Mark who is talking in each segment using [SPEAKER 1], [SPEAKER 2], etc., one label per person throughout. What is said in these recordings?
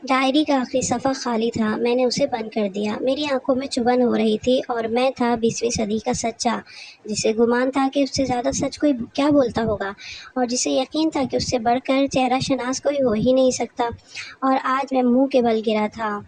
[SPEAKER 1] Diary کا آخری صفحہ خالی تھا۔ میں نے اسے بند کر دیا۔ میری آنکھوں میں چبھن ہو رہی تھی اور میں تھا 20ویں صدی کا سچا، جسے گمان تھا کہ اس سے زیادہ سچ کوئی کیا بولتا ہوگا، اور جسے یقین تھا کہ اس سے بڑھ کر چہرہ شناس کوئی ہو ہی نہیں سکتا۔ اور آج میں منہ کے بل گرا تھا،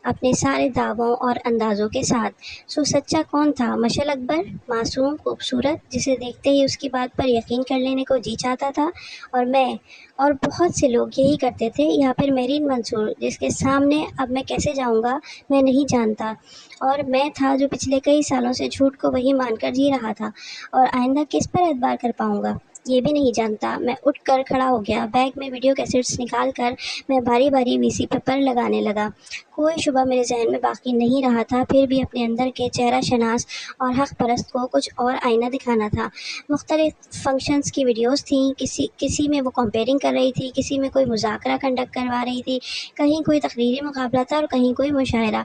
[SPEAKER 1] اپنے سارے دعووں اور اندازوں کے ساتھ۔ سو سچا کون تھا؟ مشعل اکبر، معصوم، خوبصورت، جسے دیکھتے ہی اس کی بات پر یقین کر لینے کو جی چاہتا تھا، اور میں اور بہت سے لوگ یہی کرتے تھے، یا پھر میرین منصور، جس کے سامنے اب میں کیسے جاؤں گا میں نہیں جانتا، اور میں تھا جو پچھلے کئی سالوں سے جھوٹ کو وہی مان کر جی رہا تھا، اور آئندہ کس پر اعتبار کر پاؤں گا یہ بھی نہیں جانتا۔ میں اٹھ کر کھڑا ہو گیا، بیگ میں ویڈیو کیسٹس نکال کر میں باری باری وی سی پر لگانے لگا۔ کوئی شبہ میرے ذہن میں باقی نہیں رہا تھا، پھر بھی اپنے اندر کے چہرہ شناس اور حق پرست کو کچھ اور آئینہ دکھانا تھا۔ مختلف فنکشنز کی ویڈیوز تھیں، کسی میں وہ کمپیئرنگ کر رہی تھی، کسی میں کوئی مذاکرہ کنڈکٹ کروا رہی تھی، کہیں کوئی تقریری مقابلہ تھا اور کہیں کوئی مشاعرہ،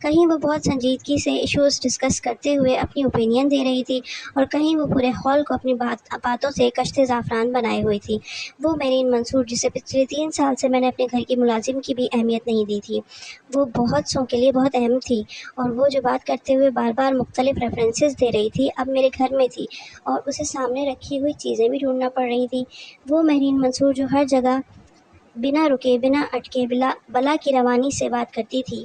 [SPEAKER 1] کہیں وہ بہت سنجیدگی سے ایشوز ڈسکس کرتے ہوئے اپنی اوپینین دے رہی تھی، اور کہیں وہ پورے ہال کو اپنی باتوں سے کشت زعفران بنائے ہوئی تھی۔ وہ میرین منصور جسے پچھلے 3 سال سے میں نے اپنے گھر کی ملازم کی بھی اہمیت نہیں دی تھی، وہ بہت سوں کے لیے بہت اہم تھی، اور وہ جو بات کرتے ہوئے بار بار مختلف ریفرنسز دے رہی تھی اب میرے گھر میں تھی، اور اسے سامنے رکھی ہوئی چیزیں بھی ڈھونڈنا پڑ رہی تھیں۔ وہ میرین منصور جو ہر جگہ بنا رکے بنا اٹکے بلا کی روانی سے بات کرتی تھی،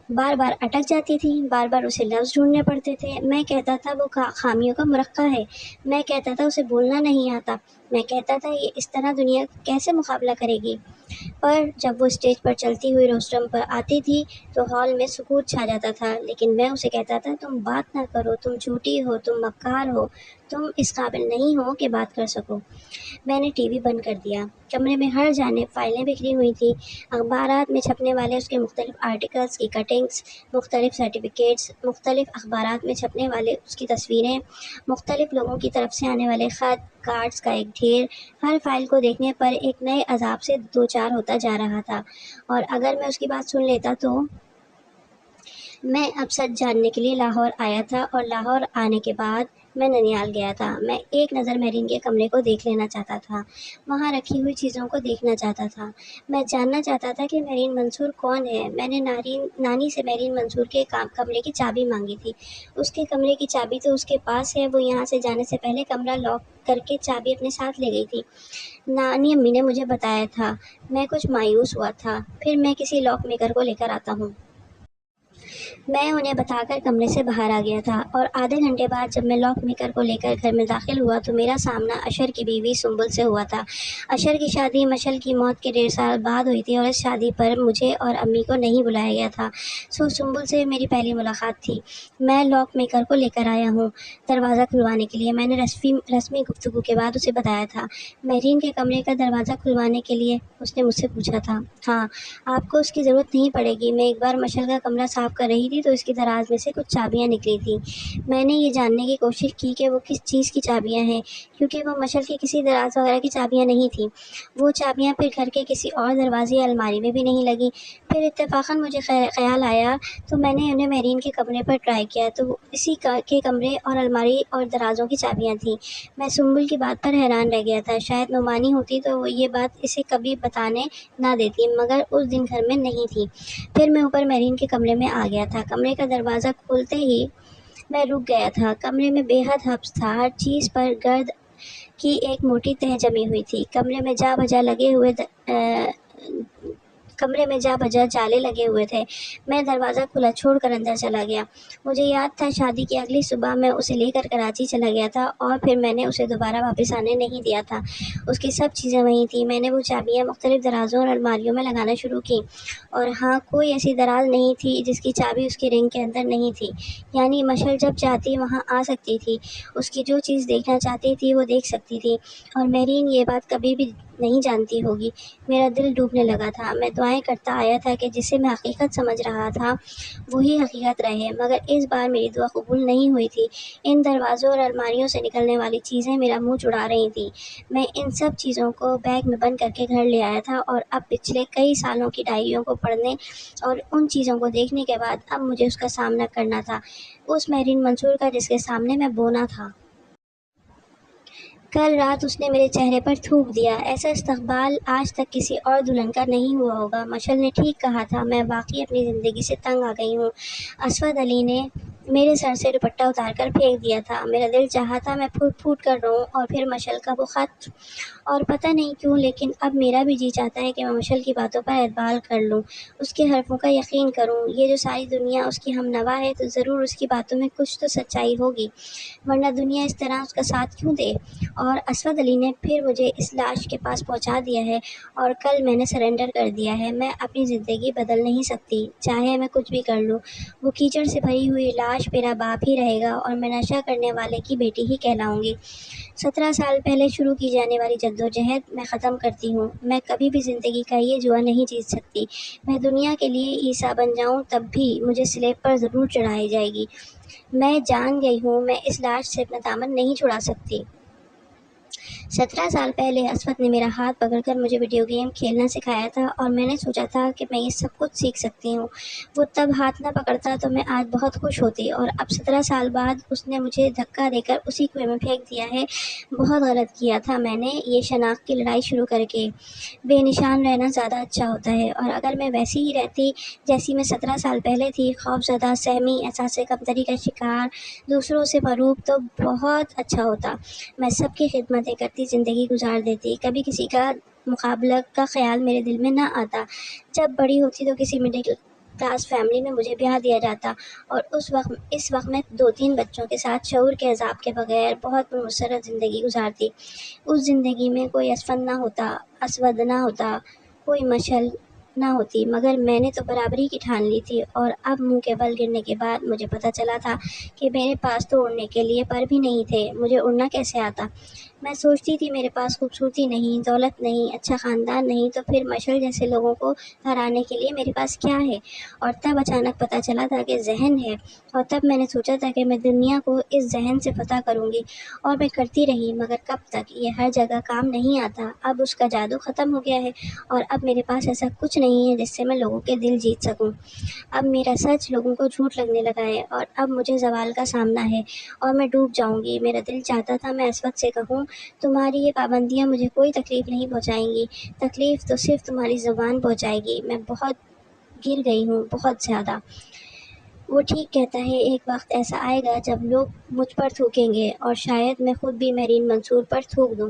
[SPEAKER 1] بار بار اٹک جاتی تھی، بار بار اسے لفظ ڈھونڈنے پڑتے تھے۔ میں کہتا تھا وہ خامیوں کا مرقع ہے، میں کہتا تھا اسے بولنا نہیں آتا، میں کہتا تھا یہ اس طرح دنیا کیسے مقابلہ کرے گی، پر جب وہ اسٹیج پر چلتی ہوئی روسٹرم پر آتی تھی تو ہال میں سکوت چھا جاتا تھا، لیکن میں اسے کہتا تھا تم بات نہ کرو، تم جھوٹی ہو، تم مکار ہو، تم اس قابل نہیں ہو کہ بات کر سکو۔ میں نے ٹی وی بند کر دیا۔ کمرے میں ہر جانب فائلیں بکھری ہوئی تھیں، اخبارات میں چھپنے والے اس کے مختلف آرٹیکلز کی کٹنگز، مختلف سرٹیفکیٹس، مختلف اخبارات میں چھپنے والے اس کی تصویریں، مختلف لوگوں کی طرف سے آنے والے خط، کارڈز کا ایک ڈھیر۔ ہر فائل کو دیکھنے پر ایک نئے عذاب سے دوچار ہوتا جا رہا تھا، اور اگر میں اس کی بات سن لیتا تو میں اب سچ جاننے کے لیے لاہور آیا تھا، اور لاہور آنے کے بعد میں ننیال گیا تھا۔ میں ایک نظر میرین کے کمرے کو دیکھ لینا چاہتا تھا، وہاں رکھی ہوئی چیزوں کو دیکھنا چاہتا تھا۔ میں جاننا چاہتا تھا کہ میرین منصور کون ہے۔ میں نے نانی سے میرین منصور کے کمرے کی چابی مانگی تھی۔ اس کے کمرے کی چابی تو اس کے پاس ہے، وہ یہاں سے جانے سے پہلے کمرہ لاک کر کے چابی اپنے ساتھ لے گئی تھی، نانی امی نے مجھے بتایا تھا۔ میں کچھ مایوس ہوا تھا۔ پھر میں کسی لاک میکر کو لے کر آتا ہوں۔ میں انہیں بتا کر کمرے سے باہر آ گیا تھا، اور آدھے گھنٹے بعد جب میں لاک میکر کو لے کر گھر میں داخل ہوا تو میرا سامنا اشر کی بیوی سنبل سے ہوا تھا۔ اشر کی شادی مشعل کی موت کے 1.5 سال بعد ہوئی تھی، اور اس شادی پر مجھے اور امی کو نہیں بلایا گیا تھا، سو سنبل سے میری پہلی ملاقات تھی۔ میں لاک میکر کو لے کر آیا ہوں دروازہ کھلوانے کے لیے، میں نے رسمی گفتگو کے بعد اسے بتایا تھا۔ میرین کے کمرے کا دروازہ کھلوانے کے لیے اس نے مجھ سے پوچھا تھا۔ ہاں، آپ کو اس کی ضرورت نہیں پڑے گی۔ میں ایک بار مشعل کا کمرہ صاف کر رہی تھی تو اس کی دراز میں سے کچھ چابیاں نکلی تھیں۔ میں نے یہ جاننے کی کوشش کی کہ وہ کس چیز کی چابیاں ہیں، کیونکہ وہ مشعل کی کسی دراز وغیرہ کی چابیاں نہیں تھیں۔ وہ چابیاں پھر گھر کے کسی اور دروازے یا الماری میں بھی نہیں لگیں۔ پھر اتفاقاً مجھے خیال آیا تو میں نے انہیں میرین کے کمرے پر ٹرائی کیا، تو اسی کے کمرے اور الماری اور درازوں کی چابیاں تھیں۔ میں سنبل کی بات پر حیران رہ گیا تھا۔ شاید نعمانی ہوتی تو وہ یہ بات اسے کبھی بتانے نہ دیتی، مگر اس دن گھر میں نہیں تھی۔ پھر میں اوپر میرین کے کمرے میں آ گیا تھا۔ کمرے کا دروازہ کھولتے ہی میں رک گیا تھا۔ کمرے میں بے حد حبس تھا، ہر چیز پر گرد کی ایک موٹی تہہ جمی ہوئی تھی۔ کمرے میں جا بجا جالے لگے ہوئے تھے۔ میں دروازہ کھلا چھوڑ کر اندر چلا گیا۔ مجھے یاد تھا شادی کی اگلی صبح میں اسے لے کر کراچی چلا گیا تھا، اور پھر میں نے اسے دوبارہ واپس آنے نہیں دیا تھا۔ اس کی سب چیزیں وہیں تھیں۔ میں نے وہ چابیاں مختلف درازوں اور الماریوں میں لگانا شروع کیں، اور ہاں، کوئی ایسی دراز نہیں تھی جس کی چابی اس کی رنگ کے اندر نہیں تھی، یعنی مشعل جب چاہتی وہاں آ سکتی تھی، اس کی جو چیز دیکھنا چاہتی تھی وہ دیکھ سکتی تھی، اور میرین یہ بات کبھی بھی نہیں جانتی ہوگی۔ میرا دل ڈوبنے لگا تھا۔ میں دعائیں کرتا آیا تھا کہ جسے میں حقیقت سمجھ رہا تھا وہی حقیقت رہے، مگر اس بار میری دعا قبول نہیں ہوئی تھی۔ ان دروازوں اور الماریوں سے نکلنے والی چیزیں میرا منہ چڑھا رہی تھیں۔ میں ان سب چیزوں کو بیگ میں بند کر کے گھر لے آیا تھا، اور اب پچھلے کئی سالوں کی ڈائریوں کو پڑھنے اور ان چیزوں کو دیکھنے کے بعد اب مجھے اس کا سامنا کرنا تھا، اس میرین منصور کا جس کے سامنے میں بونا تھا۔ کل رات اس نے میرے چہرے پر تھوک دیا۔ ایسا استقبال آج تک کسی اور دلہن کا نہیں ہوا ہوگا۔ مشعل نے ٹھیک کہا تھا، میں واقعی اپنی زندگی سے تنگ آ گئی ہوں۔ اسود علی نے میرے سر سے دوپٹہ اتار کر پھینک دیا تھا۔ میرا دل چاہا تھا میں پھوٹ پھوٹ کر روؤں، اور پھر مشعل کا وہ خط، اور پتہ نہیں کیوں لیکن اب میرا بھی جی چاہتا ہے کہ میں مشعل کی باتوں پر اعتبار کر لوں، اس کے حرفوں کا یقین کروں۔ یہ جو ساری دنیا اس کی ہم نوا ہے تو ضرور اس کی باتوں میں کچھ تو سچائی ہوگی، ورنہ دنیا اس طرح اس کا ساتھ کیوں دے؟ اور اسود علی نے پھر مجھے اس لاش کے پاس پہنچا دیا ہے، اور کل میں نے سرنڈر کر دیا ہے۔ میں اپنی زندگی بدل نہیں سکتی، چاہے میں کچھ بھی کر لوں۔ وہ کیچڑ سے بھری ہوئی لاش میرا باپ ہی رہے گا، اور میں نشہ کرنے والے کی بیٹی ہی کہلاؤں گی۔ 17 سال پہلے شروع کی جانے والی جدوجہد میں ختم کرتی ہوں۔ میں کبھی بھی زندگی کا یہ جوا نہیں جیت سکتی۔ میں دنیا کے لیے عیسیٰ بن جاؤں تب بھی مجھے سلیب پر ضرور چڑھائی جائے گی۔ میں جان گئی ہوں میں اس لاش سے اپنا دامن نہیں چھڑا سکتی۔ 17 سال پہلے اسود نے میرا ہاتھ پکڑ کر مجھے ویڈیو گیم کھیلنا سکھایا تھا، اور میں نے سوچا تھا کہ میں یہ سب کچھ سیکھ سکتی ہوں۔ وہ تب ہاتھ نہ پکڑتا تو میں آج بہت خوش ہوتی، اور اب 17 سال بعد اس نے مجھے دھکا دے کر اسی کنویں میں پھینک دیا ہے۔ بہت غلط کیا تھا میں نے یہ شناخت کی لڑائی شروع کر کے۔ بے نشان رہنا زیادہ اچھا ہوتا ہے، اور اگر میں ویسی ہی رہتی جیسی میں 17 سال پہلے تھی، خوفزدہ، سہمی، احساس کمتری کا شکار، دوسروں سے مروب، تو بہت اچھا ہوتا۔ میں سب کی خدمتیں کرتی، زندگی گزار دیتی، کبھی کسی کا مقابلہ کا خیال میرے دل میں نہ آتا۔ جب بڑی ہوتی تو کسی مڈل کلاس فیملی میں مجھے بیاہ دیا جاتا، اور اس وقت میں 2-3 بچوں کے ساتھ شعور کے عذاب کے بغیر بہت مسرت زندگی گزارتی۔ اس زندگی میں کوئی اسود نہ ہوتا، کوئی مشعل نہ ہوتی، مگر میں نے تو برابری کی ٹھان لی تھی، اور اب منہ کے بل گرنے کے بعد مجھے پتہ چلا تھا کہ میرے پاس تو اڑنے کے لیے پر بھی نہیں تھے۔ مجھے اڑنا کیسے آتا؟ میں سوچتی تھی میرے پاس خوبصورتی نہیں، دولت نہیں، اچھا خاندان نہیں، تو پھر مشعل جیسے لوگوں کو ہرانے کے لیے میرے پاس کیا ہے؟ اور تب اچانک پتہ چلا تھا کہ ذہن ہے، اور تب میں نے سوچا تھا کہ میں دنیا کو اس ذہن سے فتح کروں گی، اور میں کرتی رہی، مگر کب تک؟ یہ ہر جگہ کام نہیں آتا۔ اب اس کا جادو ختم ہو گیا ہے، اور اب میرے پاس ایسا کچھ نہیں ہے جس سے میں لوگوں کے دل جیت سکوں۔ اب میرا سچ لوگوں کو جھوٹ لگنے لگا ہے، اور اب مجھے زوال کا سامنا ہے، اور میں ڈوب جاؤں گی۔ میرا دل چاہتا تھا میں اسود سے کہوں، تمہاری یہ پابندیاں مجھے کوئی تکلیف نہیں پہنچائیں گی، تکلیف تو صرف تمہاری زبان پہنچائے گی۔ میں بہت گر گئی ہوں، بہت زیادہ۔ وہ ٹھیک کہتا ہے، ایک وقت ایسا آئے گا جب لوگ مجھ پر تھوکیں گے، اور شاید میں خود بھی مہرین منصور پر تھوک دوں۔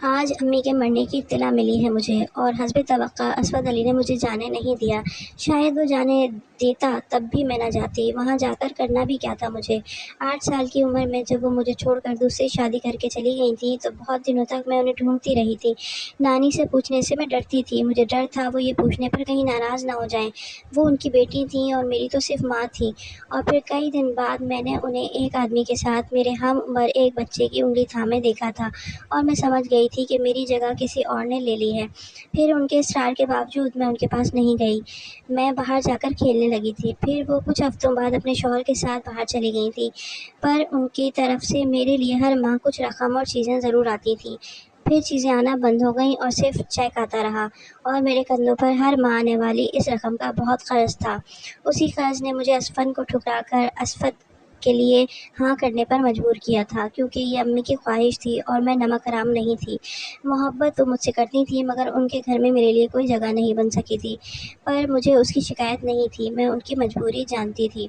[SPEAKER 1] آج امی کے مرنے کی اطلاع ملی ہے مجھے، اور حسب توقع اسود علی نے مجھے جانے نہیں دیا۔ شاید وہ جانے دیتا تب بھی میں نہ جاتی، وہاں جا کر کرنا بھی کیا تھا مجھے؟ 8 سال کی عمر میں جب وہ مجھے چھوڑ کر دوسری شادی کر کے چلی گئی تھیں تو بہت دنوں تک میں انہیں ڈھونڈتی رہی تھی۔ نانی سے پوچھنے سے میں ڈرتی تھی، مجھے ڈر تھا وہ یہ پوچھنے پر کہیں ناراض نہ ہو جائیں۔ وہ ان کی بیٹی تھیں اور میری تو صرف ماں تھیں۔ اور پھر کئی دن بعد میں نے انہیں ایک آدمی کے ساتھ میرے ہم عمر ایک بچے کی انگلی تھامے دیکھا تھا، اور میں سمجھ گئی تھی کہ میری جگہ کسی اور نے لے لی ہے۔ پھر ان کے اصرار کے باوجود میں ان کے پاس نہیں گئی، میں باہر جا کر کھیلنے لگی تھی۔ پھر وہ کچھ ہفتوں بعد اپنے شوہر کے ساتھ باہر چلی گئی تھیں، پر ان کی طرف سے میرے لیے ہر ماہ کچھ رقم اور چیزیں ضرور آتی تھیں۔ پھر چیزیں آنا بند ہو گئیں، اور صرف چیک آتا رہا، اور میرے کندھوں پر ہر ماہ آنے والی اس رقم کا بہت قرض تھا۔ اسی قرض نے مجھے اسفن کو ٹھکرا کر اسود کے لیے ہاں کرنے پر مجبور کیا تھا، کیونکہ یہ امی کی خواہش تھی اور میں نمک حرام نہیں تھی۔ محبت وہ مجھ سے کرتی تھی، مگر ان کے گھر میں میرے لیے کوئی جگہ نہیں بن سکی تھی، پر مجھے اس کی شکایت نہیں تھی، میں ان کی مجبوری جانتی تھی۔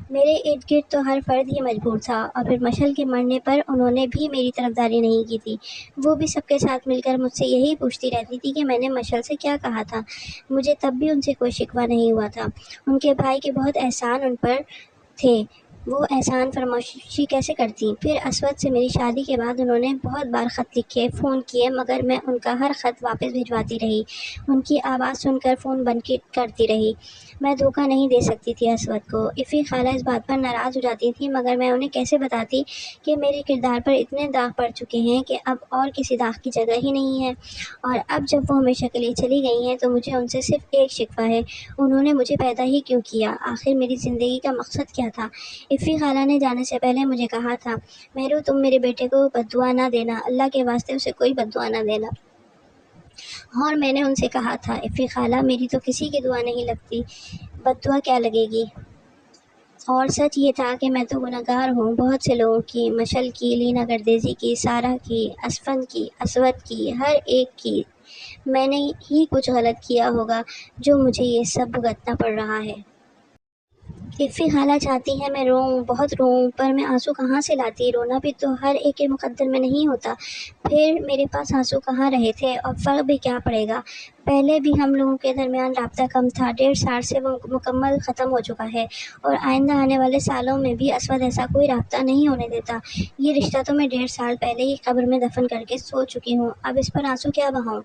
[SPEAKER 1] میرے ارد گرد تو ہر فرد ہی مجبور تھا، اور پھر مشعل کے مرنے پر انہوں نے بھی میری طرفداری نہیں کی تھی۔ وہ بھی سب کے ساتھ مل کر مجھ سے یہی پوچھتی رہتی تھی کہ میں نے مشعل سے کیا کہا تھا۔ مجھے تب بھی ان سے کوئی شکوہ نہیں ہوا تھا۔ ان کے بھائی کے بہت احسان ان پر تھے، وہ احسان فراموشی کیسے کرتی؟ پھر اسود سے میری شادی کے بعد انہوں نے بہت بار خط لکھے، فون کیے، مگر میں ان کا ہر خط واپس بھجواتی رہی، ان کی آواز سن کر فون بند کرتی رہی۔ میں دھوکہ نہیں دے سکتی تھی اسود کو۔ افی خالہ اس بات پر ناراض ہو جاتی تھی، مگر میں انہیں کیسے بتاتی کہ میرے کردار پر اتنے داغ پڑ چکے ہیں کہ اب اور کسی داغ کی جگہ ہی نہیں ہے۔ اور اب جب وہ ہمیشہ کے لیے چلی گئی ہیں تو مجھے ان سے صرف ایک شکوہ ہے، انہوں نے مجھے پیدا ہی کیوں کیا؟ آخر میری زندگی کا مقصد کیا تھا؟ افی خالہ نے جانے سے پہلے مجھے کہا تھا، مہرو تم میرے بیٹے کو بد دعا نہ دینا، اللہ کے واسطے اسے کوئی بد دعا نہ دینا۔ اور میں نے ان سے کہا تھا، افی خالہ میری تو کسی کی دعا نہیں لگتی، بد دعا کیا لگے گی؟ اور سچ یہ تھا کہ میں تو گنہگار ہوں، بہت سے لوگوں کی، مشل کی، لینا گردیزی کی، سارہ کی، اسفند کی، اسود کی، ہر ایک کی۔ میں نے ہی کچھ غلط کیا ہوگا جو مجھے یہ سب بھگتنا پڑ رہا ہے۔ عفی خالہ چاہتی ہے میں روؤں، بہت روؤں، پر میں آنسو کہاں سے لاتی؟ رونا بھی تو ہر ایک کے مقدر میں نہیں ہوتا۔ پھر میرے پاس آنسو کہاں رہے تھے، اور فرق بھی کیا پڑے گا؟ پہلے بھی ہم لوگوں کے درمیان رابطہ کم تھا، 1.5 سال سے وہ مکمل ختم ہو چکا ہے، اور آئندہ آنے والے سالوں میں بھی اسود ایسا کوئی رابطہ نہیں ہونے دیتا۔ یہ رشتہ تو میں 1.5 سال پہلے ہی قبر میں دفن کر کے سو چکی ہوں، اب اس پر آنسو کیا بہاؤں؟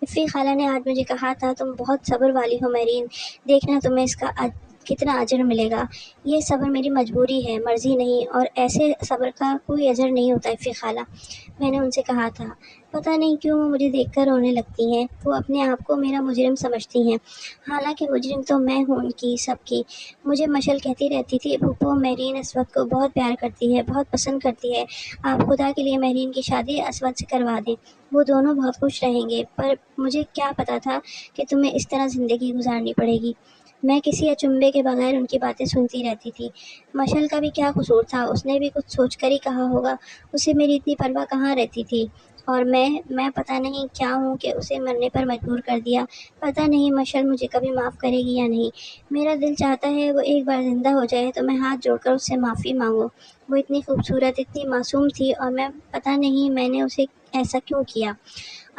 [SPEAKER 1] عفی خالہ نے آج مجھے کہا تھا تم بہت صبر والی ہو میرین، دیکھنا تمہیں اس کا کتنا اجر ملے گا۔ یہ صبر میری مجبوری ہے، مرضی نہیں، اور ایسے صبر کا کوئی اجر نہیں ہوتا عفی خالہ، میں نے ان سے کہا تھا۔ پتہ نہیں کیوں وہ مجھے دیکھ کر رونے لگتی ہیں، وہ اپنے آپ کو میرا مجرم سمجھتی ہیں، حالانکہ مجرم تو میں ہوں ان کی سب کی۔ مجھے مشل کہتی رہتی تھی پھوپھو میرین اسود کو بہت پیار کرتی ہے، بہت پسند کرتی ہے، آپ خدا کے لیے میرین کی شادی اسود سے کروا دیں، وہ دونوں بہت خوش رہیں گے۔ پر مجھے کیا پتہ تھا کہ تمہیں اس طرح زندگی گزارنی پڑے گی۔ میں کسی اچنبے کے بغیر ان کی باتیں سنتی رہتی تھی۔ مشل کا بھی کیا قصور تھا، اس نے بھی کچھ سوچ کر ہی کہا ہوگا، اسے میری اتنی پرواہ کہاں رہتی تھی۔ اور میں پتہ نہیں کیا ہوں کہ اسے مرنے پر مجبور کر دیا۔ پتہ نہیں مشل مجھے کبھی معاف کرے گی یا نہیں۔ میرا دل چاہتا ہے وہ ایک بار زندہ ہو جائے تو میں ہاتھ جوڑ کر اس سے معافی مانگوں۔ وہ اتنی خوبصورت، اتنی معصوم تھی، اور میں پتہ نہیں میں نے اسے ایسا کیوں کیا۔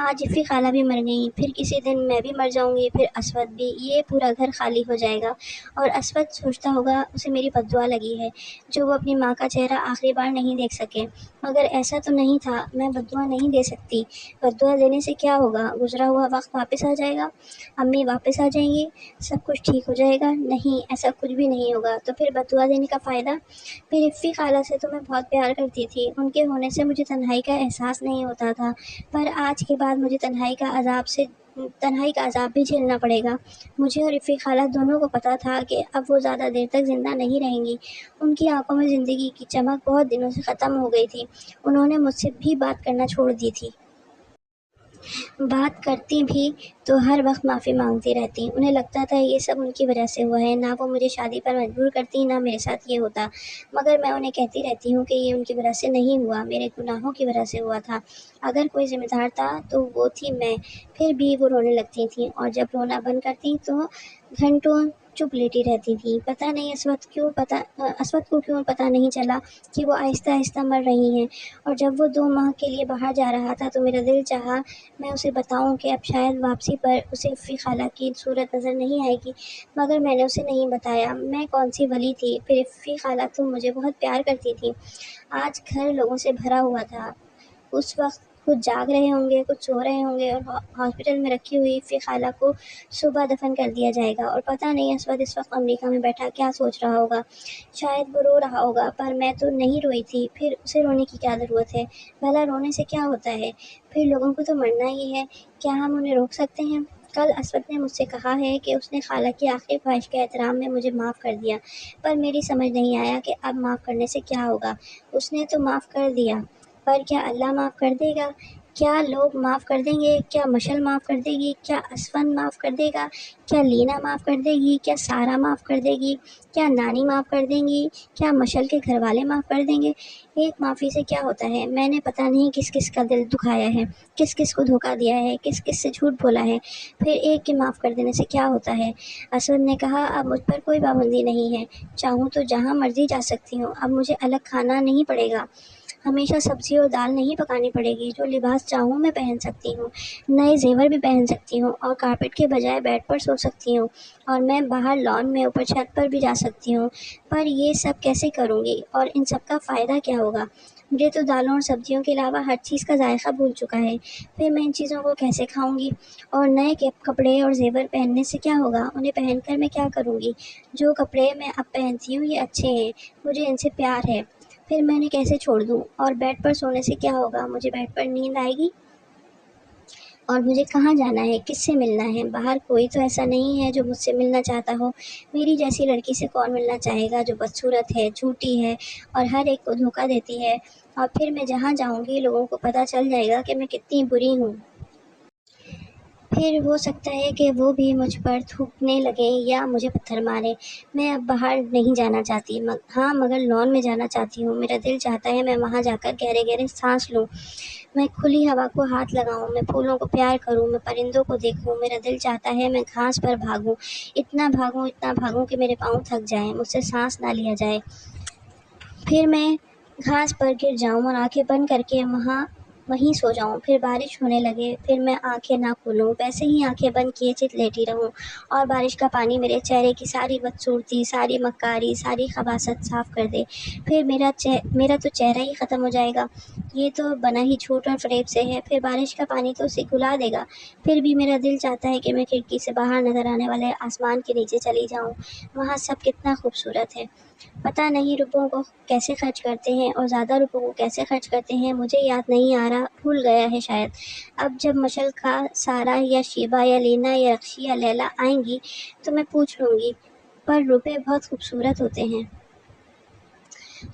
[SPEAKER 1] آج عفی خالہ بھی مر گئیں، پھر کسی دن میں بھی مر جاؤں گی، پھر اسود بھی، یہ پورا گھر خالی ہو جائے گا، اور اسود سوچتا ہوگا اسے میری بد دعا لگی ہے جو وہ اپنی ماں کا چہرہ آخری بار نہیں دیکھ سکے۔ مگر ایسا تو نہیں تھا، میں بد دعا نہیں دے سکتی، بد دعا دینے سے کیا ہوگا؟ گزرا ہوا وقت واپس آ جائے گا، امی واپس آ جائیں گی، سب کچھ ٹھیک ہو جائے گا؟ نہیں، ایسا کچھ بھی نہیں ہوگا، تو پھر بد دعا دینے کا فائدہ؟ پھر عفی خالہ سے تو میں بہت پیار کرتی تھی، ان کے ہونے سے مجھے تنہائی کا احساس نہیں ہوتا تھا، پر آج کے بعد مجھے تنہائی کا عذاب بھی جھیلنا پڑے گا۔ مجھے اور عفی خالہ دونوں کو پتہ تھا کہ اب وہ زیادہ دیر تک زندہ نہیں رہیں گی، ان کی آنکھوں میں زندگی کی چمک بہت دنوں سے ختم ہو گئی تھی، انہوں نے مجھ سے بھی بات کرنا چھوڑ دی تھی۔ بات کرتی بھی تو ہر وقت معافی مانگتی رہتی، انہیں لگتا تھا یہ سب ان کی وجہ سے ہوا ہے، نہ وہ مجھے شادی پر مجبور کرتی، نہ میرے ساتھ یہ ہوتا، مگر میں انہیں کہتی رہتی ہوں کہ یہ ان کی وجہ سے نہیں ہوا، میرے گناہوں کی وجہ سے ہوا تھا، اگر کوئی ذمہ دار تھا تو وہ تھی میں۔ پھر بھی وہ رونے لگتی تھیں، اور جب رونا بند کرتی تو گھنٹوں چپ لیٹی رہتی تھیں۔ پتہ نہیں اسود کو کیوں پتہ نہیں چلا کہ وہ آہستہ آہستہ مر رہی ہیں، اور جب وہ 2 ماہ کے لیے باہر جا رہا تھا تو میرا دل چاہا میں اسے بتاؤں کہ اب شاید واپسی پر اسے عفی خالہ کی صورت نظر نہیں آئے گی، مگر میں نے اسے نہیں بتایا، میں کون سی ولی تھی؟ پھر عفی خالہ تو مجھے بہت پیار کرتی تھی۔ آج گھر لوگوں سے بھرا ہوا تھا، اس وقت کچھ جاگ رہے ہوں گے، کچھ سو رہے ہوں گے، اور ہاسپٹل میں رکھی ہوئی عفی خالہ کو صبح دفن کر دیا جائے گا، اور پتہ نہیں اسود اس وقت امریکہ میں بیٹھا کیا سوچ رہا ہوگا، شاید وہ رو رہا ہوگا، پر میں تو نہیں روئی تھی، پھر اسے رونے کی کیا ضرورت ہے؟ بھلا رونے سے کیا ہوتا ہے؟ پھر لوگوں کو تو مرنا ہی ہے، کیا ہم انہیں روک سکتے ہیں؟ کل اسود نے مجھ سے کہا ہے کہ اس نے خالہ کی آخری خواہش کے احترام میں مجھے معاف کر دیا، پر میری سمجھ نہیں آیا کہ اب معاف کرنے سے کیا ہوگا۔ اس نے تو معاف کر دیا، پر کیا اللہ معاف کر دے گا؟ کیا لوگ معاف کر دیں گے؟ کیا مشل معاف کر دے گی؟ کیا اسفند معاف کر دے گا؟ کیا لینا معاف کر دے گی؟ کیا سارہ معاف کر دے گی؟ کیا نانی معاف کر دیں گی؟ کیا مشل کے گھر والے معاف کر دیں گے؟ ایک معافی سے کیا ہوتا ہے؟ میں نے پتہ نہیں کس کس کا دل دکھایا ہے، کس کس کو دھوکہ دیا ہے، کس کس سے جھوٹ بولا ہے، پھر ایک کے معاف کر دینے سے کیا ہوتا ہے؟ اسود نے کہا اب مجھ پر کوئی پابندی نہیں ہے، چاہوں تو جہاں مرضی جا سکتی ہوں، اب مجھے الگ کھانا نہیں پڑے گا، ہمیشہ سبزی اور دال نہیں پکانی پڑے گی، جو لباس چاہوں میں پہن سکتی ہوں، نئے زیور بھی پہن سکتی ہوں، اور کارپیٹ کے بجائے بیڈ پر سو سکتی ہوں، اور میں باہر لان میں اوپر چھت پر بھی جا سکتی ہوں، پر یہ سب کیسے کروں گی، اور ان سب کا فائدہ کیا ہوگا؟ مجھے تو دالوں اور سبزیوں کے علاوہ ہر چیز کا ذائقہ بھول چکا ہے، پھر میں ان چیزوں کو کیسے کھاؤں گی؟ اور نئے کپڑے اور زیور پہننے سے کیا ہوگا؟ انہیں پہن کر میں کیا کروں گی؟ جو کپڑے میں اب پہنتی ہوں یہ اچھے ہیں، مجھے ان سے پیار ہے، پھر میں انہیں کیسے چھوڑ دوں؟ اور بیڈ پر سونے سے کیا ہوگا؟ مجھے بیڈ پر نیند آئے گی، اور مجھے کہاں جانا ہے، کس سے ملنا ہے؟ باہر کوئی تو ایسا نہیں ہے جو مجھ سے ملنا چاہتا ہو، میری جیسی لڑکی سے کون ملنا چاہے گا جو بدصورت ہے، جھوٹی ہے، اور ہر ایک کو دھوکہ دیتی ہے، اور پھر میں جہاں جاؤں گی لوگوں کو پتہ چل جائے گا کہ میں کتنی بری ہوں۔ پھر ہو سکتا ہے کہ وہ بھی مجھ پر تھوکنے لگیں یا مجھے پتھر مارے۔ میں اب باہر نہیں جانا چاہتی، ہاں مگر لان میں جانا چاہتی ہوں۔ میرا دل چاہتا ہے میں وہاں جا کر گہرے گہرے سانس لوں، میں کھلی ہوا کو ہاتھ لگاؤں، میں پھولوں کو پیار کروں، میں پرندوں کو دیکھوں۔ میرا دل چاہتا ہے میں گھاس پر بھاگوں، اتنا بھاگوں کہ میرے پاؤں تھک جائیں، مجھ سے سانس نہ لیا جائے۔ پھر میں گھاس پر گر جاؤں اور آنکھیں بند کر کے وہیں سو جاؤں۔ پھر بارش ہونے لگے، پھر میں آنکھیں نہ کھولوں، ویسے ہی آنکھیں بند کیے چت لیٹی رہوں اور بارش کا پانی میرے چہرے کی ساری بدصورتی، ساری مکاری، ساری خباثت صاف کر دے۔ پھر میرا تو چہرہ ہی ختم ہو جائے گا، یہ تو بنا ہی جھوٹ اور فریب سے ہے۔ پھر بارش کا پانی تو اسے گلا دے گا۔ پھر بھی میرا دل چاہتا ہے کہ میں کھڑکی سے باہر نظر آنے والے آسمان کے نیچے چلی جاؤں، وہاں سب کتنا خوبصورت ہے۔ پتہ نہیں روپوں کو کیسے خرچ کرتے ہیں اور زیادہ روپوں کو کیسے خرچ کرتے ہیں، مجھے یاد نہیں آ رہا، بھول گیا ہے شاید۔ اب جب مشل کا سارا یا شیبہ یا لینا یا رخشی یا لیلا آئیں گی تو میں پوچھ لوں گی، پر روپے بہت خوبصورت ہوتے ہیں۔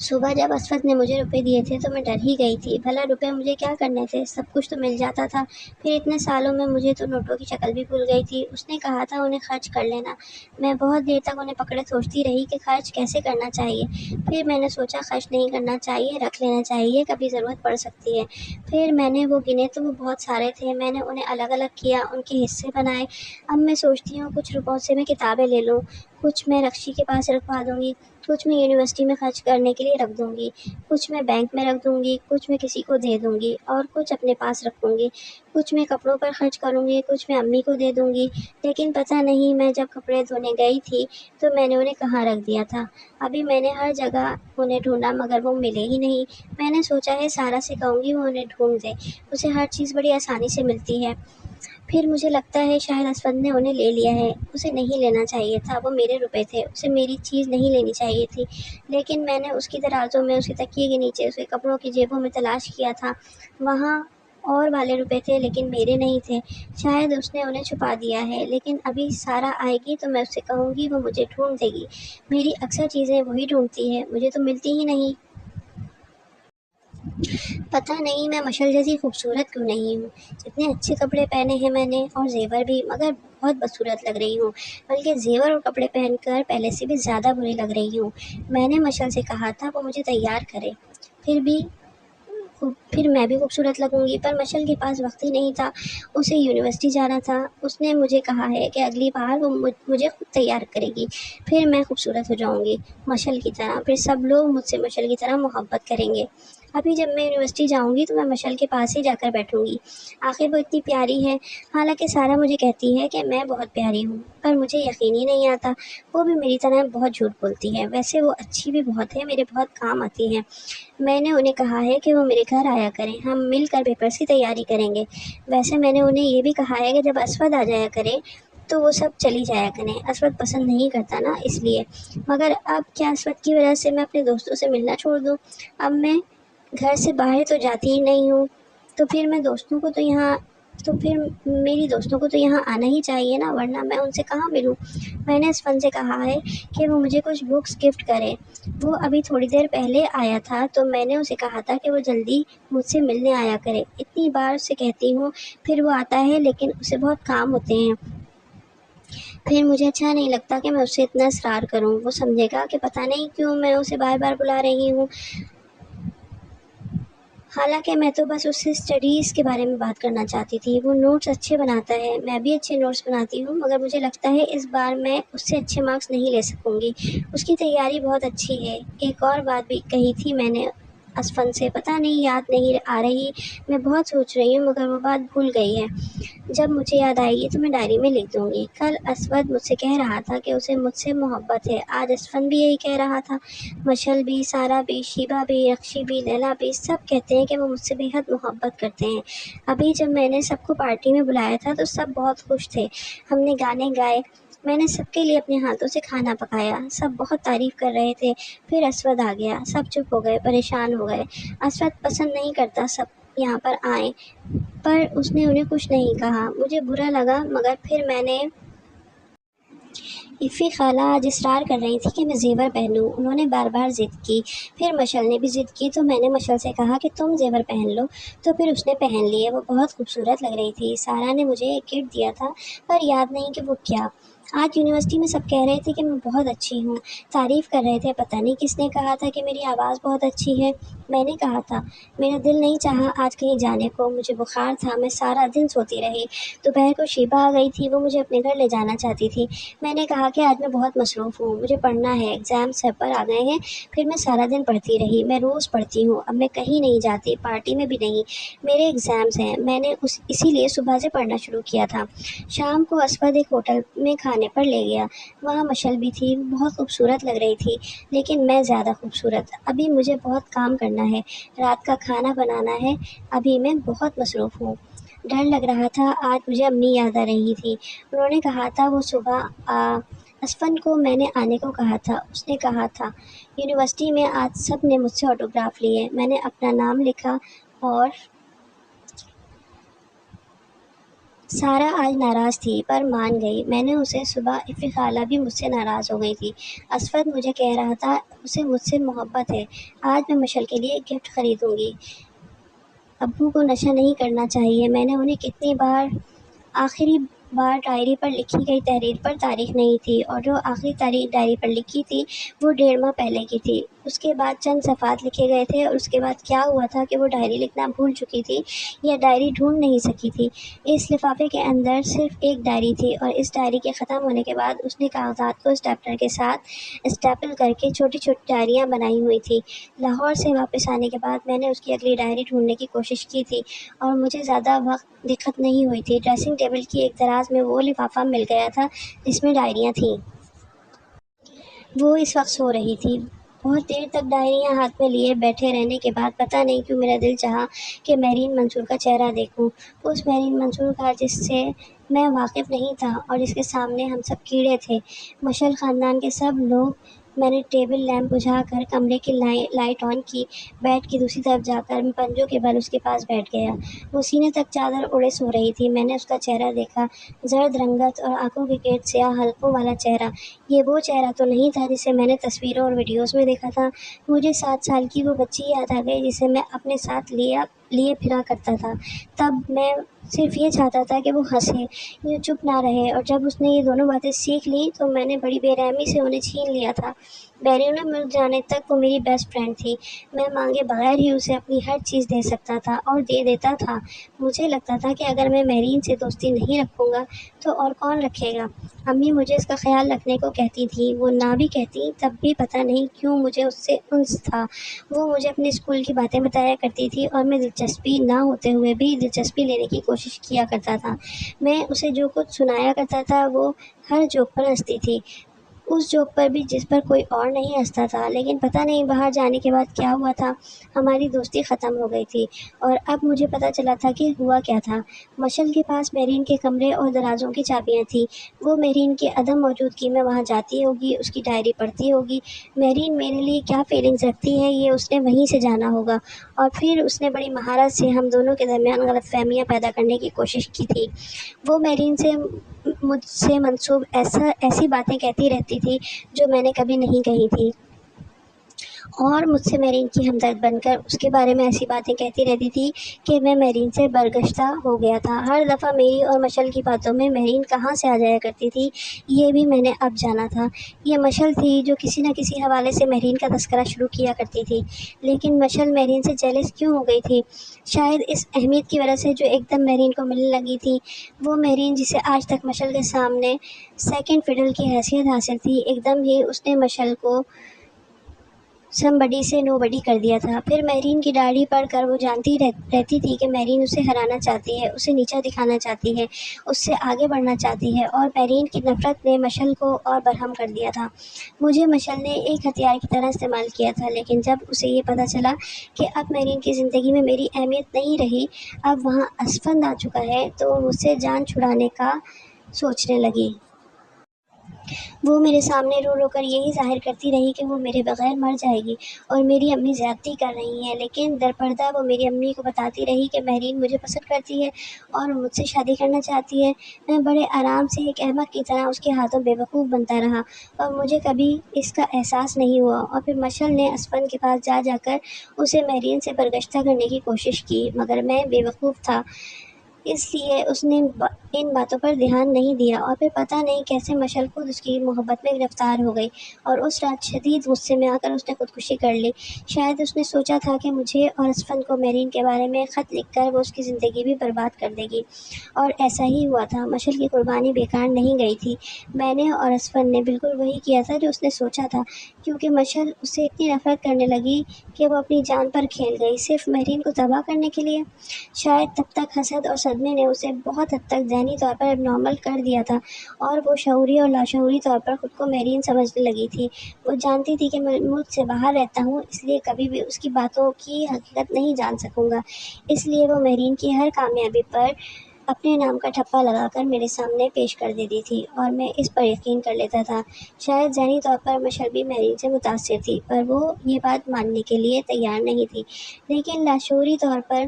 [SPEAKER 1] صبح جب اسود نے مجھے روپے دیے تھے تو میں ڈر ہی گئی تھی، بھلا روپے مجھے کیا کرنے تھے، سب کچھ تو مل جاتا تھا۔ پھر اتنے سالوں میں مجھے تو نوٹوں کی شکل بھی بھول گئی تھی۔ اس نے کہا تھا انہیں خرچ کر لینا، میں بہت دیر تک انہیں پکڑے سوچتی رہی کہ خرچ کیسے کرنا چاہیے۔ پھر میں نے سوچا خرچ نہیں کرنا چاہیے، رکھ لینا چاہیے، کبھی ضرورت پڑ سکتی ہے۔ پھر میں نے وہ گنے تو وہ بہت سارے تھے، میں نے انہیں الگ الگ کیا، ان کے حصے بنائے۔ اب میں سوچتی ہوں کچھ روپوں سے میں کتابیں لے لوں، کچھ میں رخشی کے پاس رکھوا دوں گی، کچھ میں یونیورسٹی میں خرچ کرنے کے لیے رکھ دوں گی، کچھ میں بینک میں رکھ دوں گی، کچھ میں کسی کو دے دوں گی اور کچھ اپنے پاس رکھوں گی، کچھ میں کپڑوں پر خرچ کروں گی، کچھ میں امی کو دے دوں گی۔ لیکن پتہ نہیں میں جب کپڑے دھونے گئی تھی تو میں نے انہیں کہاں رکھ دیا تھا۔ ابھی میں نے ہر جگہ انہیں ڈھونڈا مگر وہ ملے ہی نہیں۔ میں نے سوچا ہے سارا سے کہوں گی وہ انہیں ڈھونڈ دے، اسے ہر چیز بڑی آسانی سے ملتی ہے۔ پھر مجھے لگتا ہے شاید اسود نے انہیں لے لیا ہے، اسے نہیں لینا چاہیے تھا، وہ میرے روپے تھے، اسے میری چیز نہیں لینی چاہیے تھی۔ لیکن میں نے اس کی درازوں میں، اس کے تکیے کے نیچے، اس کے کپڑوں کی جیبوں میں تلاش کیا تھا، وہاں اور والے روپے تھے لیکن میرے نہیں تھے۔ شاید اس نے انہیں چھپا دیا ہے، لیکن ابھی سارا آئے گی تو میں اس سے کہوں گی، وہ مجھے ڈھونڈ دے گی۔ میری اکثر چیزیں وہی ڈھونڈتی ہے، مجھے تو ملتی ہی نہیں۔ پتہ نہیں میں مشل جیسی خوبصورت کیوں نہیں ہوں، اتنے اچھے کپڑے پہنے ہیں میں نے اور زیور بھی، مگر بہت بدصورت لگ رہی ہوں، بلکہ زیور اور کپڑے پہن کر پہلے سے بھی زیادہ بری لگ رہی ہوں۔ میں نے مشل سے کہا تھا وہ مجھے تیار کرے، پھر میں بھی خوبصورت لگوں گی، پر مشل کے پاس وقت ہی نہیں تھا، اسے یونیورسٹی جانا تھا۔ اس نے مجھے کہا ہے کہ اگلی بار وہ مجھے خود تیار کرے گی، پھر میں خوبصورت ہو جاؤں گی مشل کی طرح، پھر سب لوگ مجھ سے مشل کی طرح محبت کریں گے۔ ابھی جب میں یونیورسٹی جاؤں گی تو میں مشل کے پاس ہی جا کر بیٹھوں گی، آخر وہ اتنی پیاری ہے۔ حالانکہ سارا مجھے کہتی ہے کہ میں بہت پیاری ہوں، پر مجھے یقین ہی نہیں آتا، وہ بھی میری طرح بہت جھوٹ بولتی ہے۔ ویسے وہ اچھی بھی بہت ہے، میرے بہت کام آتی ہے۔ میں نے انہیں کہا ہے کہ وہ میرے گھر آیا کریں، ہم مل کر پیپرز کی تیاری کریں گے۔ ویسے میں نے انہیں یہ بھی کہا ہے کہ جب اسود آ جایا کرے تو وہ سب چلی جایا کریں، اسود پسند نہیں کرتا نا اس لیے۔ مگر اب کیا اسود کی وجہ سے میں اپنے دوستوں سے ملنا چھوڑ دوں؟ اب میں گھر سے باہر تو جاتی ہی نہیں ہوں، تو پھر میری دوستوں کو تو یہاں آنا ہی چاہیے نا، ورنہ میں ان سے کہاں ملوں؟ میں نے اسفن سے کہا ہے کہ وہ مجھے کچھ بکس گفٹ کرے، وہ ابھی تھوڑی دیر پہلے آیا تھا تو میں نے اسے کہا تھا کہ وہ جلدی مجھ سے ملنے آیا کرے۔ اتنی بار اسے کہتی ہوں، پھر وہ آتا ہے لیکن اسے بہت کام ہوتے ہیں۔ پھر مجھے اچھا نہیں لگتا کہ میں اس سے اتنا اصرار کروں، وہ سمجھے گا کہ پتہ نہیں کیوں میں اسے بار بار بلا رہی ہوں۔ حالانکہ میں تو بس اس سے اسٹڈیز کے بارے میں بات کرنا چاہتی تھی، وہ نوٹس اچھے بناتا ہے، میں بھی اچھے نوٹس بناتی ہوں، مگر مجھے لگتا ہے اس بار میں اس سے اچھے مارکس نہیں لے سکوں گی، اس کی تیاری بہت اچھی ہے۔ ایک اور بات بھی کہی تھی میں نے اسفن سے، پتہ نہیں یاد نہیں آ رہی، میں بہت سوچ رہی ہوں مگر وہ بات بھول گئی ہے، جب مجھے یاد آئے گی تو میں ڈائری میں لکھ دوں گی۔ کل اسود مجھ سے کہہ رہا تھا کہ اسے مجھ سے محبت ہے، آج اسفن بھی یہی کہہ رہا تھا، مشل بھی، سارا بھی، شیبہ بھی، رخشی بھی، لیلا بھی، سب کہتے ہیں کہ وہ مجھ سے بے حد محبت کرتے ہیں۔ ابھی جب میں نے سب کو پارٹی میں بلایا تھا تو سب بہت خوش تھے، ہم نے گانے گائے، میں نے سب کے لیے اپنے ہاتھوں سے کھانا پکایا، سب بہت تعریف کر رہے تھے۔ پھر اسود آ گیا، سب چپ ہو گئے، پریشان ہو گئے۔ اسود پسند نہیں کرتا سب یہاں پر آئیں، پر اس نے انہیں کچھ نہیں کہا، مجھے برا لگا، مگر پھر میں نے افی خالہ آج اصرار کر رہی تھی کہ میں زیور پہنوں۔ انہوں نے بار بار ضد کی۔ پھر مشل نے بھی ضد کی تو میں نے مشل سے کہا کہ تم زیور پہن لو، تو پھر اس نے پہن لیے۔ وہ بہت خوبصورت لگ رہی تھی۔ سارا نے مجھے ایک کٹ دیا تھا پر یاد نہیں کہ وہ کیا۔ آج یونیورسٹی میں سب کہہ رہے تھے کہ میں بہت اچھی ہوں، تعریف کر رہے تھے۔ پتہ نہیں کس نے کہا تھا کہ میری آواز بہت اچھی ہے۔ میں نے کہا تھا میرا دل نہیں چاہا آج کہیں جانے کو، مجھے بخار تھا، میں سارا دن سوتی رہی۔ دوپہر کو شیبہ آ گئی تھی، وہ مجھے اپنے گھر لے جانا چاہتی تھی۔ میں نے کہا کہ آج میں بہت مصروف ہوں، مجھے پڑھنا ہے، ایگزام سر پر آ گئے ہیں۔ پھر میں سارا دن پڑھتی رہی۔ میں روز پڑھتی ہوں، اب میں کہیں نہیں جاتی، پارٹی میں بھی نہیں، میرے ایگزامز ہیں۔ میں نے اسی لیے صبح سے پڑھنا شروع کیا تھا۔ شام کو اسود ایک ہوٹل میں کھانے پر لے گیا، وہاں مشل بھی تھی۔ وہ بہت خوبصورت لگ رہی تھی لیکن میں زیادہ خوبصورت۔ ابھی مجھے بہت کام کرنا ہے، رات کا کھانا بنانا ہے، ابھی میں بہت مصروف ہوں۔ ڈر لگ رہا تھا۔ آج مجھے امی یاد آ رہی تھی۔ انہوں نے کہا تھا وہ صبح اسفن کو میں نے آنے کو کہا تھا۔ اس نے کہا تھا یونیورسٹی میں آج سب نے مجھ سے آٹوگراف لیے۔ میں نے اپنا نام لکھا اور سارا آج ناراض تھی پر مان گئی۔ میں نے اسے صبح افی خالہ بھی مجھ سے ناراض ہو گئی تھی۔ اسفد مجھے کہہ رہا تھا اسے مجھ سے محبت ہے۔ آج میں مشل کے لیے ایک گفٹ خریدوں گی۔ ابو کو نشہ نہیں کرنا چاہیے۔ میں نے انہیں کتنی بار آخری بار ڈائری پر لکھی گئی تحریر پر تاریخ نہیں تھی، اور جو آخری تاریخ ڈائری پر لکھی تھی وہ 1.5 ماہ پہلے کی تھی۔ اس کے بعد چند صفحات لکھے گئے تھے، اور اس کے بعد کیا ہوا تھا کہ وہ ڈائری لکھنا بھول چکی تھی یا ڈائری ڈھونڈ نہیں سکی تھی۔ اس لفافے کے اندر صرف ایک ڈائری تھی، اور اس ڈائری کے ختم ہونے کے بعد اس نے کاغذات کو اسٹیپلر کے ساتھ اسٹیپل کر کے چھوٹی چھوٹی ڈائریاں بنائی ہوئی تھی۔ لاہور سے واپس آنے کے بعد میں نے اس کی اگلی ڈائری ڈھونڈنے کی کوشش کی تھی، اور مجھے زیادہ وقت دقت نہیں ہوئی تھی۔ ڈریسنگ ٹیبل کی ایک دراز میں وہ لفافہ مل گیا تھا جس میں ڈائریاں تھیں۔ وہ اس وقت سو رہی تھی۔ بہت دیر تک ڈائریاں ہاتھ میں لیے بیٹھے رہنے کے بعد پتہ نہیں کیوں میرا دل چاہا کہ مہرین منصور کا چہرہ دیکھوں، اس مہرین منصور کا جس سے میں واقف نہیں تھا اور جس کے سامنے ہم سب کیڑے تھے، مشل خاندان کے سب لوگ۔ میں نے ٹیبل لیمپ بجھا کر کمرے کی لائٹ آن کی، بیڈ کی دوسری طرف جا کر میں پنجوں کے بل اس کے پاس بیٹھ گیا۔ وہ سینے تک چادر اڑے سو رہی تھی۔ میں نے اس کا چہرہ دیکھا، زرد رنگت اور آنکھوں کے گرد سیاہ حلقوں والا چہرہ۔ یہ وہ چہرہ تو نہیں تھا جسے میں نے تصویروں اور ویڈیوز میں دیکھا تھا۔ مجھے 7 سال کی وہ بچی یاد آ گئی جسے میں اپنے ساتھ لیے پھرا کرتا تھا۔ تب میں صرف یہ چاہتا تھا کہ وہ ہنسے، یوں چپ نہ رہے، اور جب اس نے یہ دونوں باتیں سیکھ لیں تو میں نے بڑی بے رحمی سے انہیں چھین لیا تھا۔ بیرون ملک جانے تک وہ میری بیسٹ فرینڈ تھی۔ میں مانگے بغیر ہی اسے اپنی ہر چیز دے سکتا تھا اور دے دیتا تھا۔ مجھے لگتا تھا کہ اگر میں مہرین سے دوستی نہیں رکھوں گا تو اور کون رکھے گا۔ امی مجھے اس کا خیال رکھنے کو کہتی تھیں، وہ نہ بھی کہتی تب بھی پتہ نہیں کیوں مجھے اس سے انس تھا۔ وہ مجھے اپنے اسکول کی باتیں بتایا کرتی تھی اور میں دلچسپی نہ ہوتے ہوئے بھی دلچسپی لینے کی کوشش کیا کرتا تھا۔ میں اسے جو کچھ سنایا کرتا تھا وہ ہر جوک پر ہنستی تھی، اس جوک پر بھی جس پر کوئی اور نہیں ہنستا تھا۔ لیکن پتہ نہیں باہر جانے کے بعد کیا ہوا تھا، ہماری دوستی ختم ہو گئی تھی، اور اب مجھے پتہ چلا تھا کہ ہوا کیا تھا۔ مشل کے پاس مہرین کے کمرے اور درازوں کی چابیاں تھیں۔ وہ مہرین کی عدم موجودگی میں وہاں جاتی ہوگی، اس کی ڈائری پڑھتی ہوگی۔ مہرین میرے لیے کیا فیلنگز رکھتی ہے یہ اس نے وہیں سے جانا ہوگا، اور پھر اس نے بڑی مہارت سے ہم دونوں کے درمیان غلط فہمیاں پیدا کرنے کی کوشش کی تھی۔ وہ مہرین سے مجھ سے منسوب ایسی باتیں کہتی رہتی تھی جو میں نے کبھی نہیں کہی تھی، اور مجھ سے مہرین کی ہمدرد بن کر اس کے بارے میں ایسی باتیں کہتی رہتی تھی کہ میں مہرین سے برگشتہ ہو گیا تھا۔ ہر دفعہ میری اور مشل کی باتوں میں مہرین کہاں سے آ جایا کرتی تھی یہ بھی میں نے اب جانا تھا۔ یہ مشل تھی جو کسی نہ کسی حوالے سے مہرین کا تذکرہ شروع کیا کرتی تھی، لیکن مشل مہرین سے جیلس کیوں ہو گئی تھی؟ شاید اس اہمیت کی وجہ سے جو ایک دم مہرین کو ملنے لگی تھی۔ وہ مہرین جسے آج تک مشل کے سامنے سیکنڈ فڈل کی حیثیت حاصل تھی، ایک دم ہی اس نے مشل کو سم بڈی سے نو بڈی کر دیا تھا۔ پھر مہرین کی ڈائری پڑھ کر وہ جانتی رہتی تھی کہ مہرین اسے ہرانا چاہتی ہے، اسے نیچا دکھانا چاہتی ہے، اس سے آگے بڑھنا چاہتی ہے، اور مہرین کی نفرت نے مشل کو اور برہم کر دیا تھا۔ مجھے مشل نے ایک ہتھیار کی طرح استعمال کیا تھا، لیکن جب اسے یہ پتہ چلا کہ اب مہرین کی زندگی میں میری اہمیت نہیں رہی، اب وہاں اسفند آ چکا ہے، تو وہ مجھ سے جان چھڑانے کا سوچنے لگی۔ وہ میرے سامنے رو رو کر یہی ظاہر کرتی رہی کہ وہ میرے بغیر مر جائے گی اور میری امی زیادتی کر رہی ہیں، لیکن در پردہ وہ میری امی کو بتاتی رہی کہ مہرین مجھے پسند کرتی ہے اور مجھ سے شادی کرنا چاہتی ہے۔ میں بڑے آرام سے ایک احمق کی طرح اس کے ہاتھوں بے وقوف بنتا رہا اور مجھے کبھی اس کا احساس نہیں ہوا۔ اور پھر مشعل نے اسفند کے پاس جا جا کر اسے مہرین سے برگشتہ کرنے کی کوشش کی، مگر میں بے وقوف تھا، اس لیے اس نے ان باتوں پر دھیان نہیں دیا۔ اور پھر پتہ نہیں کیسے مشعل خود اس کی محبت میں گرفتار ہو گئی اور اس رات شدید غصے میں آ کر اس نے خودکشی کر لی۔ شاید اس نے سوچا تھا کہ مجھے اور اسفند کو مہرین کے بارے میں خط لکھ کر وہ اس کی زندگی بھی برباد کر دے گی، اور ایسا ہی ہوا تھا۔ مشعل کی قربانی بیکار نہیں گئی تھی۔ میں نے اور اسفند نے بالکل وہی کیا تھا جو اس نے سوچا تھا، کیونکہ مشعل اس سے اتنی نفرت کرنے لگی کہ وہ اپنی جان پر کھیل گئی، صرف مہرین کو تباہ کرنے کے لیے۔ شاید تب تک حسد اور صدمے نے اسے بہت حد تک ذہنی طور پر اب نارمل کر دیا تھا، اور وہ شعوری اور لاشعوری طور پر خود کو مہرین سمجھنے لگی تھی۔ وہ جانتی تھی کہ میں ملک سے باہر رہتا ہوں، اس لیے کبھی بھی اس کی باتوں کی حقیقت نہیں جان سکوں گا، اس لیے وہ مہرین کی ہر کامیابی پر اپنے نام کا ٹھپا لگا کر میرے سامنے پیش کر دیتی تھی اور میں اس پر یقین کر لیتا تھا۔ شاید ذہنی طور پر مشعل بھی مہرین سے متاثر تھی، پر وہ یہ بات ماننے کے لیے تیار نہیں تھی، لیکن لاشعوری طور پر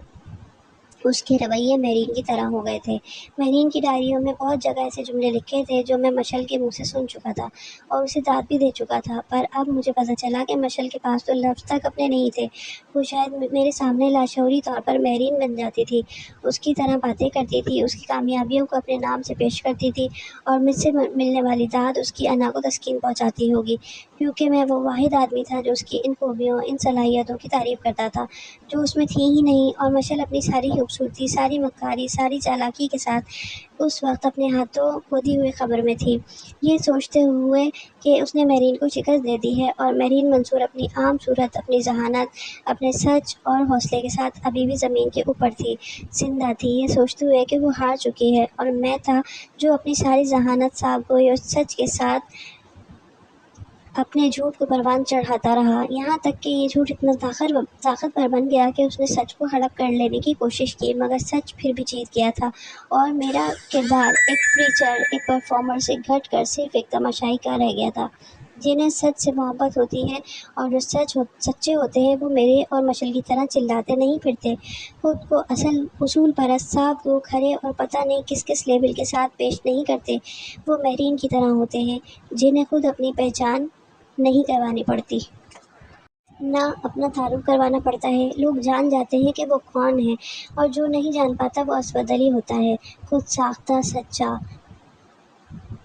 [SPEAKER 1] اس کے رویے مہرین کی طرح ہو گئے تھے۔ مہرین کی ڈائریوں میں بہت جگہ ایسے جملے لکھے تھے جو میں مشعل کے منہ سے سن چکا تھا اور اسے داد بھی دے چکا تھا، پر اب مجھے پتہ چلا کہ مشعل کے پاس تو لفظ تک اپنے نہیں تھے۔ وہ شاید میرے سامنے لاشعوری طور پر مہرین بن جاتی تھی، اس کی طرح باتیں کرتی تھی، اس کی کامیابیوں کو اپنے نام سے پیش کرتی تھی، اور مجھ سے ملنے والی داد اس کی انا کو تسکین پہنچاتی ہوگی، کیونکہ میں وہ واحد آدمی تھا جو اس کی ان خوبیوں، ان صلاحیتوں کی تعریف کرتا تھا جو اس میں تھی ہی نہیں۔ اور مشعل اپنی ساری خوبصورتی، ساری مکاری، ساری چالاکی کے ساتھ اس وقت اپنے ہاتھوں کھودی ہوئی قبر میں تھی، یہ سوچتے ہوئے کہ اس نے مہرین کو شکست دے دی ہے، اور مہرین منصور اپنی عام صورت، اپنی ذہانت، اپنے سچ اور حوصلے کے ساتھ ابھی بھی زمین کے اوپر تھی، زندہ تھی، یہ سوچتے ہوئے کہ وہ ہار چکی ہے، اور میں تھا جو اپنی ساری ذہانت، صاف گوئی اور سچ کے ساتھ اپنے جھوٹ کو پروان چڑھاتا رہا، یہاں تک کہ یہ جھوٹ اتنا طاقتور بن گیا کہ اس نے سچ کو ہڑپ کر لینے کی کوشش کی، مگر سچ پھر بھی جیت گیا تھا، اور میرا کردار ایک پریچر، ایک پرفارمر سے گھٹ کر صرف ایک تماشائی کا رہ گیا تھا۔ جنہیں سچ سے محبت ہوتی ہے اور جو سچے ہوتے ہیں، وہ میرے اور مشعل کی طرح چلاتے نہیں پھرتے، خود کو اصول پرست، صاف گو، کھرے اور پتہ نہیں کس کس لیبل کے ساتھ پیش نہیں کرتے، وہ مہرین کی طرح ہوتے ہیں جنہیں خود اپنی پہچان نہیں کروانی پڑتی، نہ اپنا تعارف کروانا پڑتا ہے، لوگ جان جاتے ہیں کہ وہ کون ہے، اور جو نہیں جان پاتا وہ اسود علی ہوتا ہے، خود ساختہ، سچا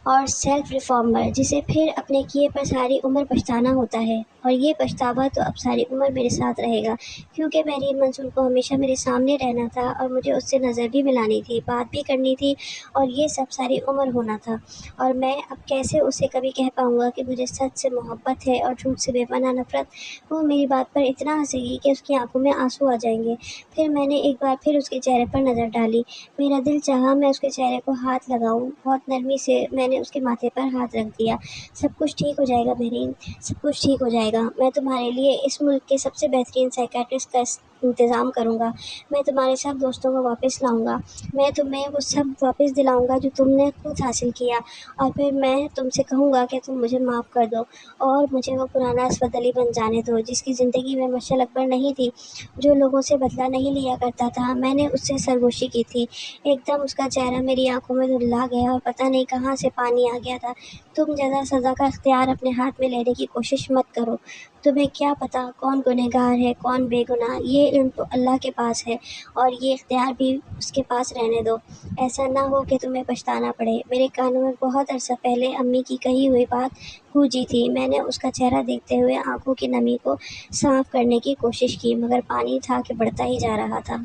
[SPEAKER 1] اور سیلف ریفارمر، جسے پھر اپنے کیے پر ساری عمر پچھتانا ہوتا ہے، اور یہ پچھتاوا تو اب ساری عمر میرے ساتھ رہے گا، کیونکہ مہرین منصور کو ہمیشہ میرے سامنے رہنا تھا، اور مجھے اس سے نظر بھی ملانی تھی، بات بھی کرنی تھی، اور یہ سب ساری عمر ہونا تھا، اور میں اب کیسے اسے کبھی کہہ پاؤں گا کہ مجھے سچ سے محبت ہے اور جھوٹ سے بے پناہ نفرت۔ وہ میری بات پر اتنا ہنسے گی کہ اس کی آنکھوں میں آنسو آ جائیں گے۔ پھر میں نے ایک بار پھر اس کے چہرے پر نظر ڈالی، میرا دل چاہا میں اس کے چہرے کو ہاتھ لگاؤں، بہت نرمی سے میں نے اس کے ماتھے پر ہاتھ رکھ دیا۔ سب کچھ ٹھیک ہو جائے گا مہرین، سب کچھ ٹھیک ہو جائے گا، میں تمہارے لیے اس ملک کے سب سے بہترین سائیکیٹرسٹ کا انتظام کروں گا، میں تمہارے سب دوستوں کو واپس لاؤں گا، میں تمہیں وہ سب واپس دلاؤں گا جو تم نے خود حاصل کیا، اور پھر میں تم سے کہوں گا کہ تم مجھے معاف کر دو اور مجھے وہ پرانا اسود علی بن جانے دو جس کی زندگی میں مشعل اکبر نہیں تھی، جو لوگوں سے بدلہ نہیں لیا کرتا تھا۔ میں نے اس سے سرگوشی کی تھی، ایک دم اس کا چہرہ میری آنکھوں میں دھندلا گیا اور پتہ نہیں کہاں سے پانی آ گیا تھا۔ تم جزا سزا کا اختیار اپنے ہاتھ میں لینے کی کوشش مت کرو، تمہیں کیا پتہ کون گنہگار ہے کون بے گناہ، یہ علم تو اللہ کے پاس ہے، اور یہ اختیار بھی اس کے پاس رہنے دو، ایسا نہ ہو کہ تمہیں پچھتانا پڑے۔ میرے کانوں میں بہت عرصہ پہلے امی کی کہی ہوئی بات گونجی تھی، میں نے اس کا چہرہ دیکھتے ہوئے آنکھوں کی نمی کو صاف کرنے کی کوشش کی، مگر پانی تھا کہ بڑھتا ہی جا رہا تھا۔